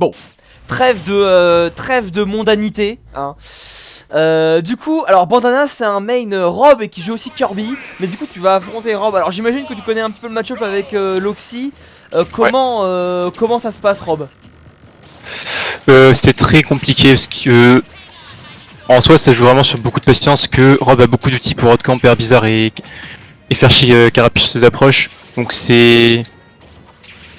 Bon, trêve de mondanité, hein. Du coup, alors Bandana c'est un main Rob et qui joue aussi Kirby. Mais du coup tu vas affronter Rob. Alors j'imagine que tu connais un petit peu le match-up avec Loxy. Comment ça se passe, Rob? C'était très compliqué parce que en soi ça joue vraiment sur beaucoup de patience, que Rob a beaucoup d'outils pour outcamp bizarre et faire chier Carapuce ses approches. Donc ça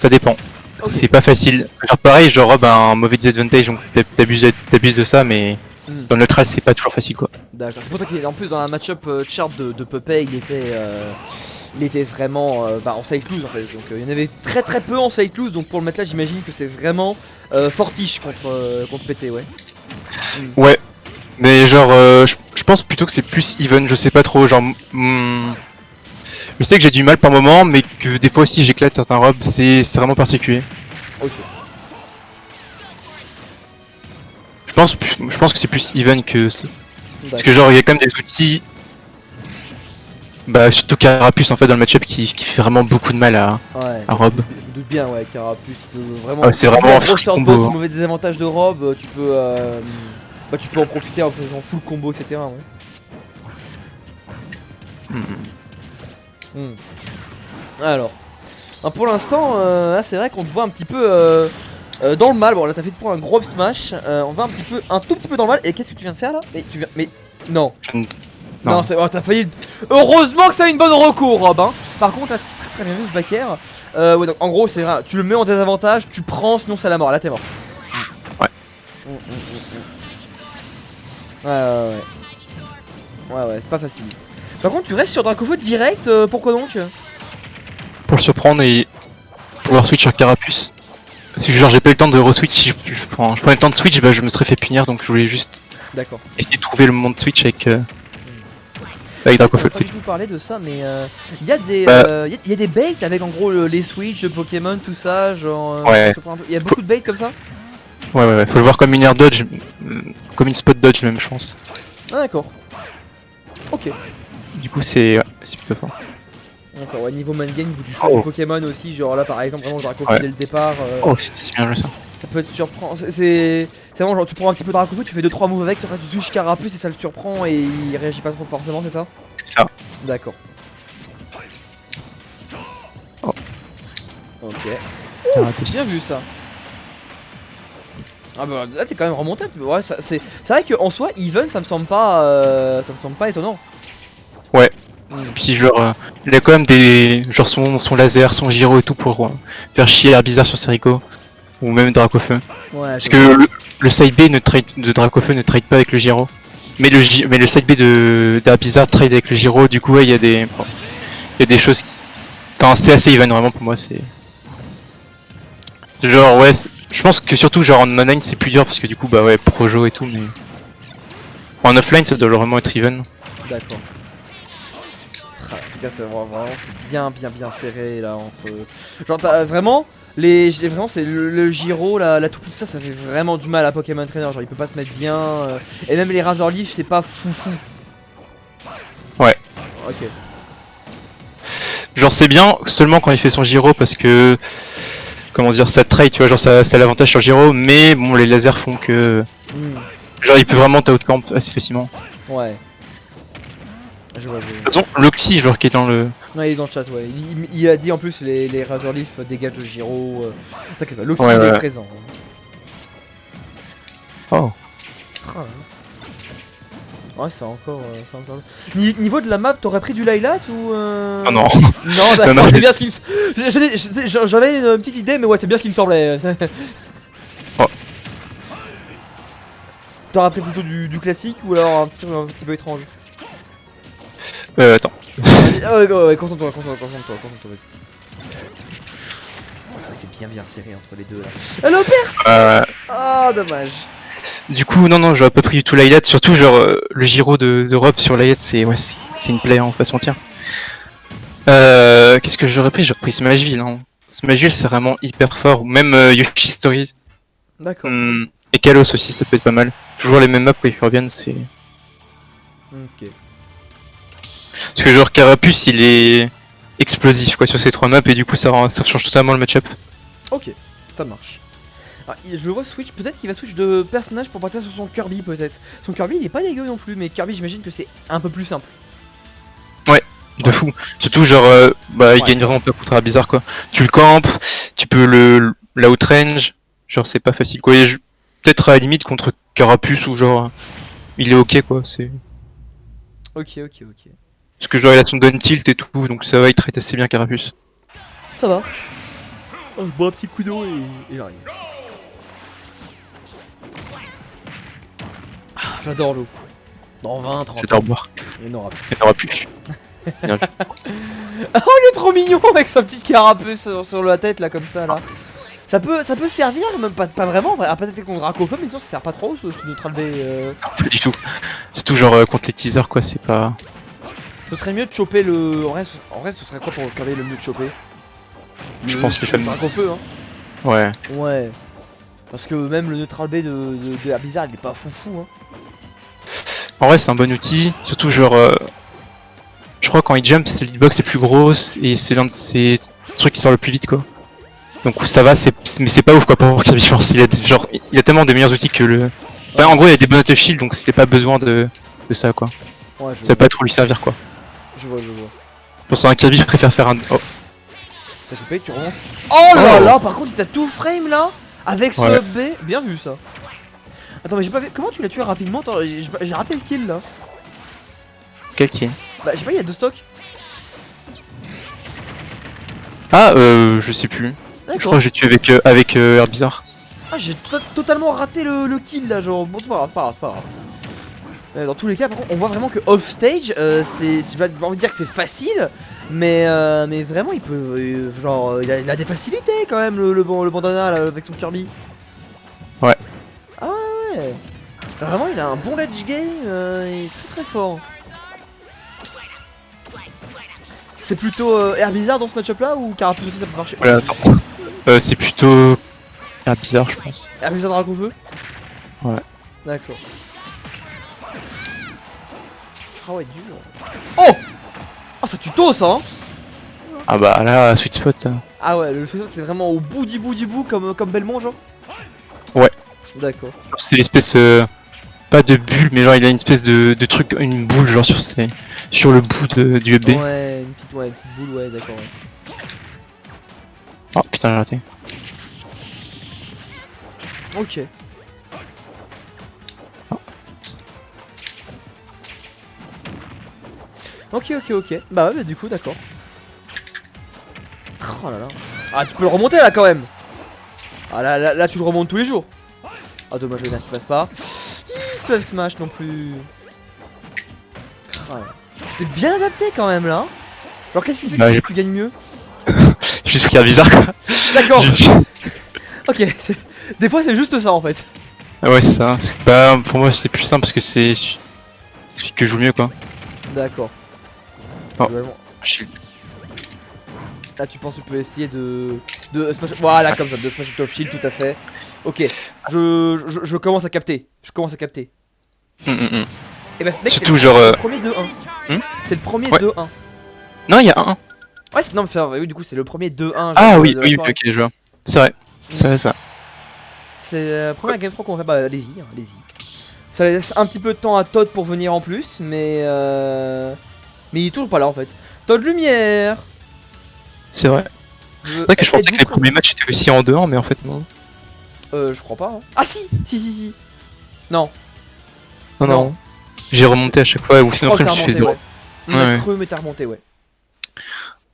dépend. Okay. C'est pas facile. Genre pareil, genre Rob a un mauvais disadvantage, donc t'abuses de ça, mais dans le neutral c'est pas toujours facile quoi. D'accord, c'est pour ça qu'en plus dans la match-up chart de Puppey il était vraiment en side close en fait. Donc il y en avait très peu en side close, donc pour le mettre là j'imagine que c'est vraiment fortiche contre PT, ouais. Ouais, mais genre je pense plutôt que c'est plus even, je sais pas trop, genre je sais que j'ai du mal par moment, mais que des fois aussi j'éclate certains robes, c'est vraiment particulier. Ok. Je pense que c'est plus even que... Parce que genre il y a quand même des outils... Bah surtout Carapuce en fait dans le match-up qui fait vraiment beaucoup de mal à Rob. Je me doute bien, ouais, Carapuce peut vraiment... Ouais, c'est vraiment un free combo. Le mauvais désavantage de Rob, tu peux en profiter en faisant full combo, etc. Ouais. Alors, pour l'instant, là c'est vrai qu'on te voit un petit peu dans le mal. Bon, là t'as fait de prendre un gros smash. On va un tout petit peu dans le mal. Et qu'est-ce que tu viens de faire là? Mais non. Non, c'est... Oh, t'as failli... Heureusement que ça a une bonne recours, Rob, hein. Par contre, là, c'est très bien vu ce back air. Ouais, donc en gros, c'est vrai, tu le mets en désavantage, tu prends, sinon c'est la mort. Là, t'es mort. Ouais. Ouais, c'est pas facile. Par contre, tu restes sur Dracofeu direct, pourquoi donc? Pour le surprendre et pouvoir switch sur Carapuce. Parce que genre j'ai pas eu le temps de re-switch, je prenais le temps de switch, bah je me serais fait punir, donc je voulais juste essayer de trouver le moment de switch avec Dracofeu. On va pas du tout parler de ça, mais il y a des baits avec en gros les switch de Pokémon, tout ça, genre... ouais. Il y a beaucoup de baits comme ça? Ouais, faut le voir comme une air dodge, comme une spot dodge même je pense. Ah d'accord. Ok. Du coup c'est plutôt fort. D'accord, ouais, niveau man game, niveau du choix de Pokémon aussi, genre là par exemple vraiment Dracofeu dès le départ. Oh c'est bien joué ça. Ça peut te surprendre, c'est vraiment genre tu prends un petit peu Dracofeu, tu fais 2-3 moves avec, après tu switch Carapuce et ça le surprend et il réagit pas trop forcément, c'est ça? C'est ça. D'accord. Oh. Ok. C'est bien vu ça. Ah bah là t'es quand même remonté. Ouais, c'est vrai qu'en soi even ça me semble pas étonnant. Ouais. Puis genre il a quand même des genre son laser, son gyro et tout pour faire chier Herbizarre sur Serico ou même Dracofeu. Ouais, parce que le side B de Dracofeu ne trade pas avec le gyro. Mais le side B d'Herbizarre trade avec le gyro, du coup ouais, il y a des choses qui... Enfin c'est assez even vraiment pour moi, c'est genre ouais, je pense que surtout genre en online c'est plus dur parce que du coup bah ouais projo et tout, mais en offline ça doit vraiment être even. D'accord. En tout cas c'est vraiment bien serré là entre... Genre t'as vraiment... Vraiment c'est le gyro, la tout ça fait vraiment du mal à Pokémon Trainer, genre il peut pas se mettre bien, et même les Razor Leaf c'est pas foufou. Ouais. Ok. Genre c'est bien seulement quand il fait son gyro parce que... Comment dire, ça trade, tu vois, genre ça a l'avantage sur gyro, mais bon les lasers font que... Genre il peut vraiment t'outcamp assez facilement. Ouais. Je vois. De toute façon, Loxy, genre qui est dans le... Non, il est dans le chat, ouais. Il a dit en plus les Razor Leaf dégagent le gyro. T'inquiète pas, Loxy est présent. Oh. Ouais, c'est encore... Niveau de la map, t'aurais pris du Lylat ou... Oh non. Non, d'accord, c'est bien ce qui me... J'avais une petite idée, mais ouais, c'est bien ce qui me semblait. Oh. T'aurais pris plutôt du classique ou alors un petit peu étrange? Attends. Ouais, concentre-toi, vas-y. C'est vrai que c'est bien serré entre les deux là. Allo père. Ah, dommage. Du coup, non, j'aurais pas pris du tout Lylat, surtout genre le gyro de Rob sur Lylat, c'est une play, hein, on va pas se mentir. Qu'est-ce que j'aurais pris? J'aurais pris Smashville, hein. Smashville c'est vraiment hyper fort, ou même Yoshi Stories. D'accord. Et Kalos aussi, ça peut être pas mal. Toujours les mêmes maps quand ils reviennent, c'est... Ok. Parce que genre Carapuce il est explosif quoi sur ces trois maps et du coup ça change totalement le match-up. Ok, ça marche. Ah, je le vois switch, peut-être qu'il va switch de personnage pour partir sur son Kirby peut-être. Son Kirby il est pas dégueu non plus, mais Kirby j'imagine que c'est un peu plus simple. De fou. Surtout genre bah il gagne vraiment pas contre un bizarre quoi. Tu le campes, tu peux la outrange, genre c'est pas facile quoi. Peut-être à la limite contre Carapuce ou genre il est ok quoi, c'est. Ok. Parce que genre il a son down tilt et tout, donc ça va, il traite assez bien Carapuce. Ça va. Oh, je bois un petit coup d'eau et j'arrive. Ah, j'adore l'eau. Dans 20, 30 J'adore boire. Il n'y en aura plus. Il n'y en aura plus. Oh il est trop mignon avec sa petite carapuce sur la tête là comme ça là. Ça peut servir, même pas vraiment, à peut-être contre Dracofeu, mais sinon ça sert pas trop ce neutral B. Pas du tout. Surtout genre contre les teasers quoi, c'est pas. Ce serait mieux de choper le. En vrai ce serait quoi pour Kirby le mieux de choper? Je pense les femmes. Dracofeu hein. Ouais. Ouais. Parce que même le neutral B de Herbizarre il est pas foufou hein. En vrai c'est un bon outil, surtout genre. Je crois quand il jump, c'est l'hitbox est plus grosse et c'est l'un de ces trucs qui sort le plus vite quoi. Donc ça va, mais c'est pas ouf quoi pour Kirby Force. Il a tellement des meilleurs outils que le. Enfin, en gros, il a des bonnes auto shield donc c'était pas besoin de ça quoi. Ouais, ça va pas trop lui servir quoi. Je vois. Pour ça, un Kirby préfère faire un. Oh. T'as fait que tu remontes. Oh là là, par contre, il t'a tout frame là avec ce B. Bien vu ça. Attends, mais j'ai pas vu. Comment tu l'as tué rapidement? J'ai raté le skill là. Quel kill? Bah, je sais pas, il y a 2 stocks. Ah, je sais plus. Je crois que j'ai tué avec Herbizarre. Ah, j'ai totalement raté le kill là, genre. Bon, c'est pas grave. Dans tous les cas, par contre, on voit vraiment que off stage, j'ai pas envie de dire que c'est facile, mais vraiment, il peut. Genre, il a des facilités quand même, le bandana là, avec son Kirby. Ouais. Ah ouais. Vraiment, il a un bon ledge game, il est très fort. C'est plutôt Herbizarre dans ce match-up là ou Carapuce aussi ça peut marcher? Ouais, attends. C'est plutôt Herbizarre, je pense. Herbizarre Dracofeu? Ouais. D'accord. Ah ouais, dur. Oh! Oh, ça tuto ça hein. Ah bah là, sweet spot. Ah ouais, le sweet spot c'est vraiment au bout du bout comme Belmont genre? Ouais. D'accord. C'est l'espèce pas de bulle, mais genre il a une espèce de truc, une boule genre sur le bout du UFB. Ouais, une petite boule, ouais, d'accord. Ouais. Oh putain, j'ai raté. Ok. Ok. Bah ouais, du coup, d'accord. Oh là là. Ah, tu peux le remonter là quand même. Ah là, tu le remontes tous les jours. Ah, dommage, le nerf qui passe pas. Ce smash non plus. T'es bien adapté quand même là. Alors qu'est-ce qui fait que tu gagnes mieux? Juste qu'il y a bizarre quoi. D'accord. Ok, des fois c'est juste ça en fait. Ouais, c'est ça. Bah, pour moi c'est plus simple parce que c'est celui que je joue mieux quoi. D'accord. Oh. Shield. Là tu penses que tu peux essayer de smash... Voilà comme ça, de smash off shield tout à fait. Ok, je commence à capter. Et bah mec, surtout genre... c'est le premier 2-1. C'est le premier 2-1. Non, il y a un 1. Ouais, non mais oui, du coup c'est le premier 2-1. Ah oui, ok, je vois. C'est vrai, c'est vrai ça. C'est la première Game 3 qu'on fait, bah allez-y. Ça laisse un petit peu de temps à Todd pour venir en plus, mais il est toujours pas là en fait. Todd Lumière. C'est vrai. C'est vrai que je pensais que les premiers matchs étaient aussi en 2-1, mais en fait non. Je crois pas. Hein. Ah si. Non. Non. J'ai remonté à chaque fois, ou sinon après je me suis fait 0. On a creux mais t'as remonté, ouais.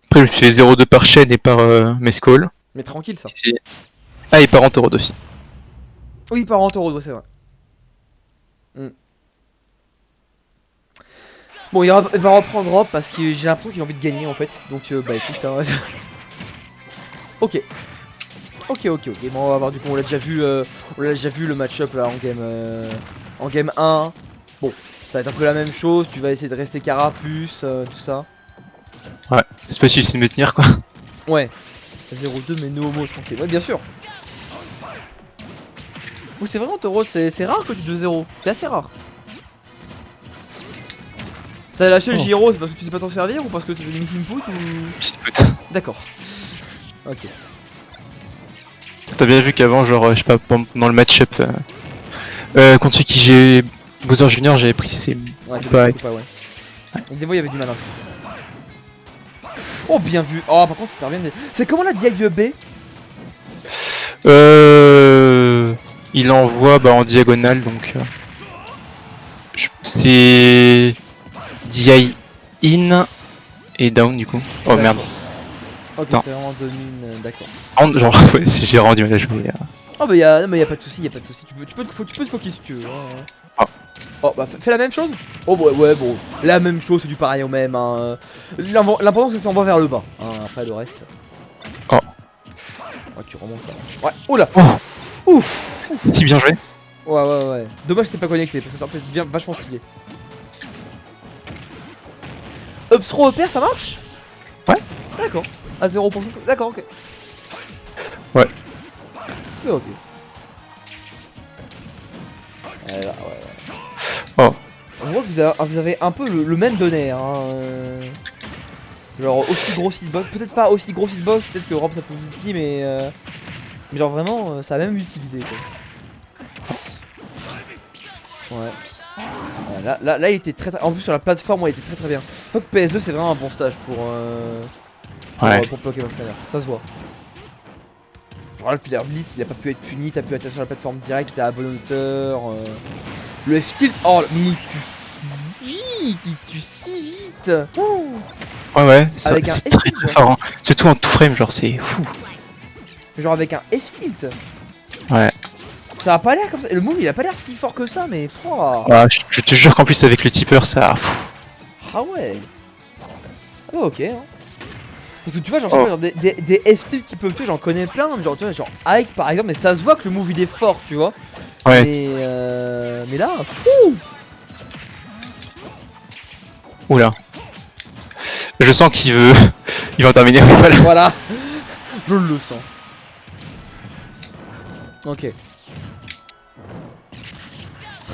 Après je me suis fait 0-2 par chaîne et par Mescall. Mais tranquille ça. Ah, et par Antorod aussi. Oui, par Antorod, c'est vrai. Bon, il va reprendre Hop parce que j'ai l'impression qu'il a envie de gagner en fait. Donc, bah écoute, hein. Ok. Bon, on va voir du coup, on l'a déjà vu le match-up là en game 1. Bon, ça va être un peu la même chose. Tu vas essayer de rester Carapuce, tout ça. Ouais, c'est pas suffisant de me tenir quoi. Ouais. 0-2 mais no homo tranquille. Ouais, bien sûr. Ou c'est vraiment Taureau, c'est rare que tu 2-0. C'est assez rare. T'as lâché le Giro, c'est parce que tu sais pas t'en servir ou parce que tu fais des miss input ou... Input. D'accord. Ok. T'as bien vu qu'avant, genre, je sais pas, dans le match-up contre celui qui j'ai. Bowser Junior, j'avais pris ses. Ouais, c'est pas, ouais. Des fois, il y avait du malin. Oh, bien vu. Oh, par contre, c'était bien. C'est comment la diague B? Il envoie en diagonale, donc. C'est. DI in et down, du coup. Oh merde. Ok, c'est vraiment domine, d'accord. Genre, ouais, si j'ai rendu mal à jouer. Oh, bah y'a pas de soucis, Tu peux te focus si tu veux. Oh. Oh, bah fais la même chose. Oh, ouais, bon. La même chose, c'est du pareil au même. Hein. L'important, c'est que ça envoie vers le bas. Hein, après, le reste. Oh. Oh, tu remontes là. Ouais, oh là. Ouf. Si bien joué. Ouais. Dommage que c'est pas connecté parce que ça en fait bien vachement stylé. Upstro EPR ça marche? Ouais. D'accord. À 0%. D'accord, ok. Ouais. Ok. Ouais. Oh. On voit que vous avez un peu le même donné. Hein. Genre aussi gros hitbox. Peut-être pas aussi gros hitbox, peut-être que Rob ça peut vous dire, mais genre vraiment ça a même utilité quoi. Ouais. Là il était très en plus sur la plateforme il était très bien. Je crois que PS2 c'est vraiment un bon stage pour Pokémon Trainer, ça se voit. Genre là le Filler Blitz il a pas pu être puni, t'as pu être sur la plateforme directe, t'es à la bonne hauteur. Le F-Tilt, oh mais il tue si vite. Ouais, c'est très fort. Hein. Surtout en tout frame, genre c'est fou. Genre avec un F-Tilt. Ouais. Ça a pas l'air comme ça. Le move il a pas l'air si fort que ça, mais. Oh. Ouais, je te jure qu'en plus avec le tipper ça. Ah ouais. Ah ok. Hein. Parce que tu vois, genre, des F-Tilt qui peuvent tuer, j'en connais plein. Genre, tu vois, genre Ike par exemple, mais ça se voit que le move il est fort, tu vois. Ouais. Mais là, fou. Oula. Je sens qu'il veut. Il va en terminer. Voilà. Je le sens. Ok.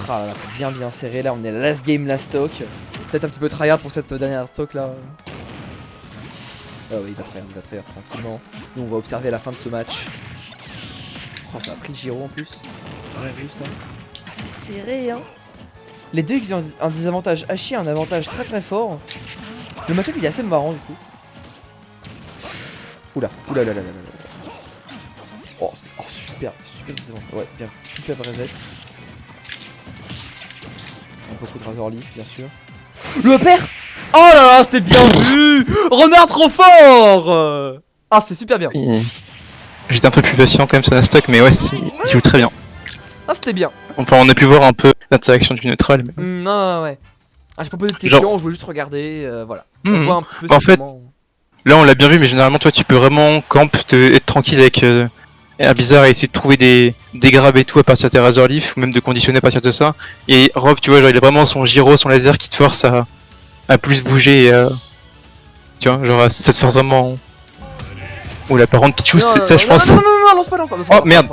Ah là, c'est bien serré. Là, on est last game, last stock. Peut-être un petit peu tryhard pour cette dernière stock là. Ah oui, il va tryhard tranquillement. Nous, on va observer la fin de ce match. Oh, ça a pris le Giro en plus. On a vu ça. Ah, c'est serré, hein. Les deux qui ont un désavantage. Hachi a un avantage très fort. Le match-up il est assez marrant du coup. Oula. Oh, super désavantage. Ouais, bien. Super reset. Beaucoup de Razor Leaf, bien sûr. Le père. Oh là là, c'était bien vu. Renard trop fort. Ah, c'est super bien. J'étais un peu plus patient quand même sur la stock, mais ouais, il joue très bien. Ah, c'était bien. Enfin, on a pu voir un peu l'interaction du neutral. Mais... non, ouais. Ah, j'ai pas posé de questions, je voulais juste regarder, voilà. On voit un petit peu en fait, là on l'a bien vu, mais généralement, toi tu peux vraiment être tranquille avec Herbizarre et essayer de trouver des grabs et tout à partir de tes Razor Leaf, ou même de conditionner à partir de ça. Et Rob, tu vois, genre il a vraiment son gyro, son laser qui te force à plus bouger. Tu vois, genre ça te force vraiment. Oula, par contre, Pichu, ça je pense. Non, lance pas. Oh merde,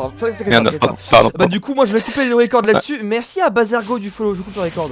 pardon. Bah, du coup, moi je vais couper le record là-dessus. Merci à Bazergo du follow, je coupe le record.